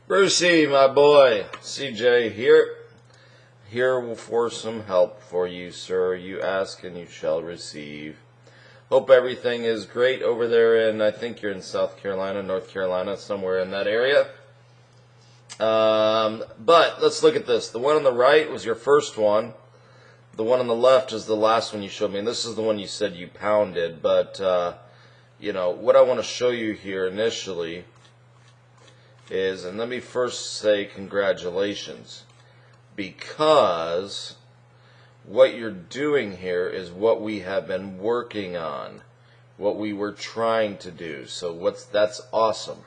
Brucey, my boy, CJ here. Here for some help for you, sir. You ask and you shall receive. Hope everything is great over there in, I think you're in South Carolina, North Carolina, somewhere in that area. But let's look at this. The one on the right was your first one. The one on the left is the last one you showed me. And this is the one you said you pounded. But, what I want to show you here initially is, and let me first say congratulations, because what you're doing here is what we have been working on, what we were trying to do. So that's awesome.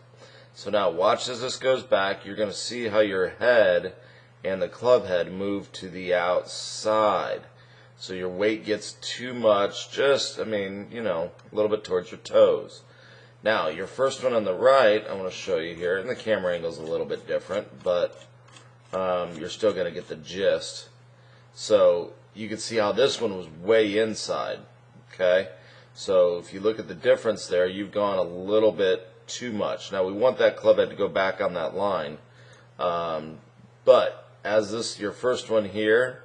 So now watch as this goes back. You're going to see how your head and the club head move to the outside. So your weight gets too much, just, a little bit towards your toes. Now, your first one on the right, I want to show you here, and the camera angle is a little bit different, but you're still going to get the gist. So you can see how this one was way inside, okay? So if you look at the difference there, you've gone a little bit too much. Now, we want that club head to go back on that line, but as this your first one here,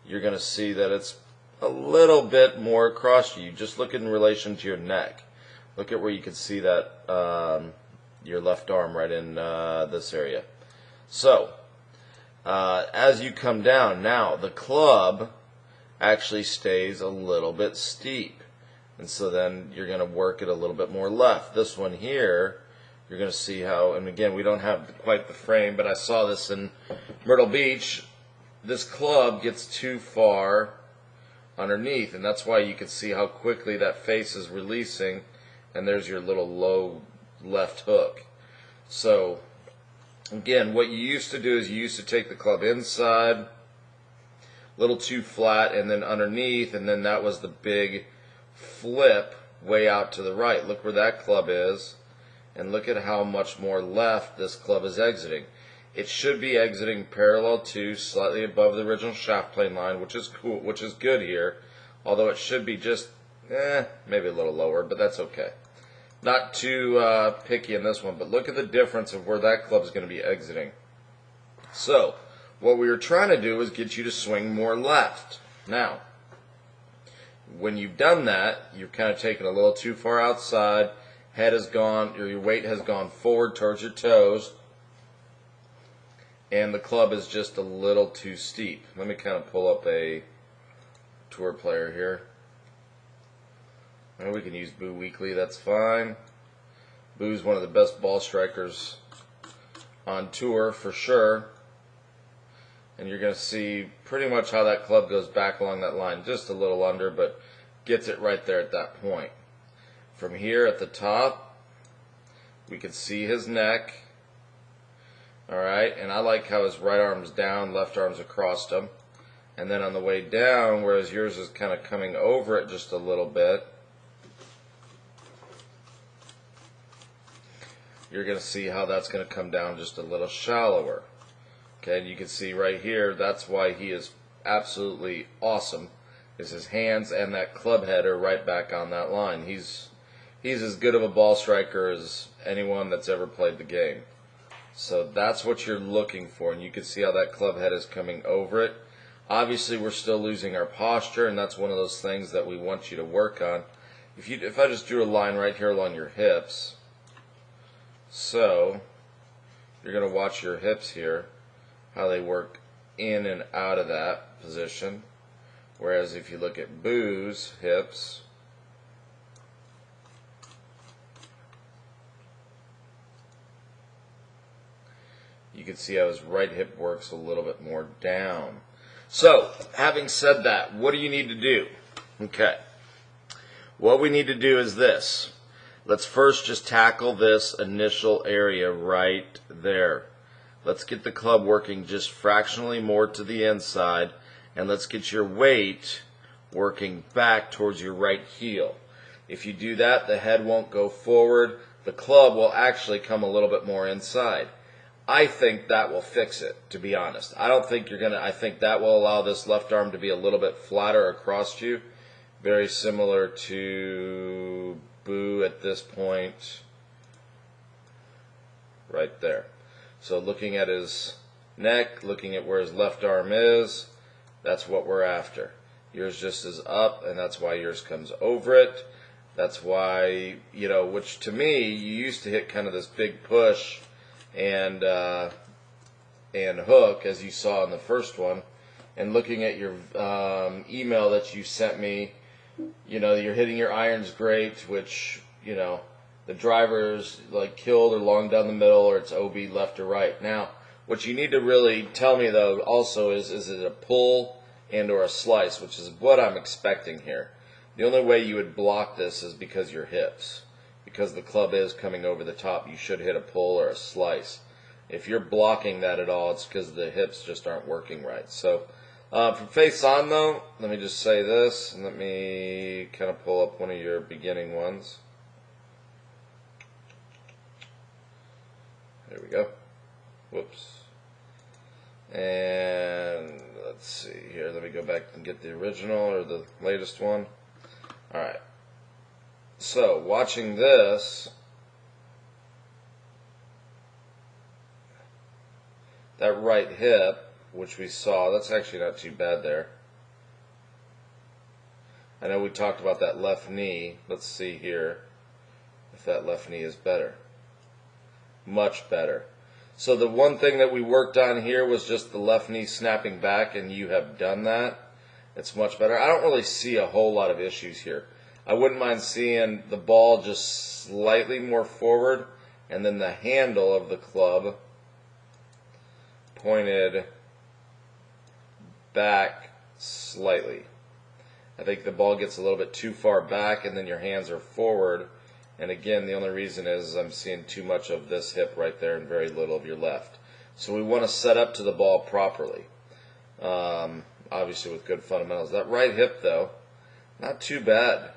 you're going to see that it's a little bit more across you. Just look in relation to your neck. Look at where you can see that your left arm right in this area. So, as you come down, now the club actually stays a little bit steep. And so then you're going to work it a little bit more left. This one here, you're going to see how, and again, we don't have quite the frame, but I saw this in Myrtle Beach. This club gets too far underneath, and that's why you can see how quickly that face is releasing. And there's your little low left hook. So, again, what you used to do is you used to take the club inside, a little too flat, and then underneath, and then that was the big flip way out to the right. Look where that club is, and look at how much more left this club is exiting. It should be exiting parallel to, slightly above the original shaft plane line, which is cool, which is good here, although it should be just, maybe a little lower, but that's okay. Not too picky in this one, but look at the difference of where that club is going to be exiting. So, what we were trying to do is get you to swing more left. Now, when you've done that, you're kind of taken a little too far outside. Head has gone, or your weight has gone forward towards your toes, and the club is just a little too steep. Let me kind of pull up a tour player here. And we can use Boo Weekly, that's fine. Boo's one of the best ball strikers on tour for sure. And you're going to see pretty much how that club goes back along that line. Just a little under, but gets it right there at that point. From here at the top, we can see his neck. Alright, and I like how his right arm's down, left arm's across him. And then on the way down, whereas yours is kind of coming over it just a little bit, you're going to see how that's going to come down just a little shallower. Okay, and you can see right here, that's why he is absolutely awesome, is his hands and that club head are right back on that line. He's as good of a ball striker as anyone that's ever played the game. So that's what you're looking for, and you can see how that club head is coming over it. Obviously, we're still losing our posture, and that's one of those things that we want you to work on. If I just drew a line right here along your hips, so you're going to watch your hips here, how they work in and out of that position. Whereas if you look at Boo's hips, you can see how his right hip works a little bit more down. So, having said that, what do you need to do? Okay. What we need to do is this. Let's first just tackle this initial area right there. Let's get the club working just fractionally more to the inside, and let's get your weight working back towards your right heel. If you do that, the head won't go forward. The club will actually come a little bit more inside. I think that will fix it, to be honest. I think that will allow this left arm to be a little bit flatter across you. Very similar to Boo at this point. Right there. So looking at his neck, looking at where his left arm is, that's what we're after. Yours just is up, and that's why yours comes over it. That's why, which to me, you used to hit kind of this big push and hook, as you saw in the first one. And looking at your email that you sent me, you're hitting your irons great, which, the driver's like killed or long down the middle, or it's OB left or right. Now, what you need to really tell me, though, also is it a pull and or a slice, which is what I'm expecting here. The only way you would block this is because your hips. Because the club is coming over the top, you should hit a pull or a slice. If you're blocking that at all, it's because the hips just aren't working right. So, from face on, though, let me just say this, and let me kind of pull up one of your beginning ones. There we go. Whoops. And let's see here. Let me go back and get the original or the latest one. Alright. So, watching this, that right hip, which we saw, that's actually not too bad there. I know we talked about that left knee. Let's see here if that left knee is better. Much better. So the one thing that we worked on here was just the left knee snapping back, and you have done that. It's much better. I don't really see a whole lot of issues here. I wouldn't mind seeing the ball just slightly more forward, and then the handle of the club pointed back slightly. I think the ball gets a little bit too far back, and then your hands are forward. And again, the only reason is I'm seeing too much of this hip right there and very little of your left. So we want to set up to the ball properly, obviously with good fundamentals. That right hip, though, not too bad.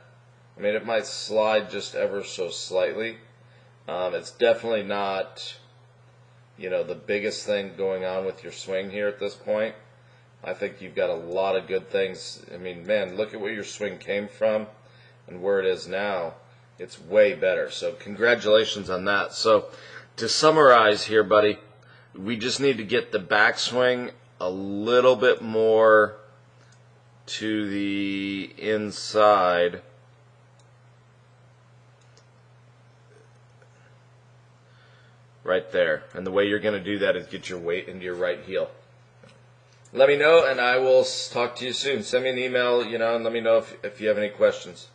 I mean, it might slide just ever so slightly. It's definitely not, the biggest thing going on with your swing here at this point. I think you've got a lot of good things. I mean, man, look at where your swing came from and where it is now. It's way better. So congratulations on that. So to summarize here, buddy, we just need to get the backswing a little bit more to the inside. Right there. And the way you're going to do that is get your weight into your right heel. Let me know, and I will talk to you soon. Send me an email, and let me know if you have any questions.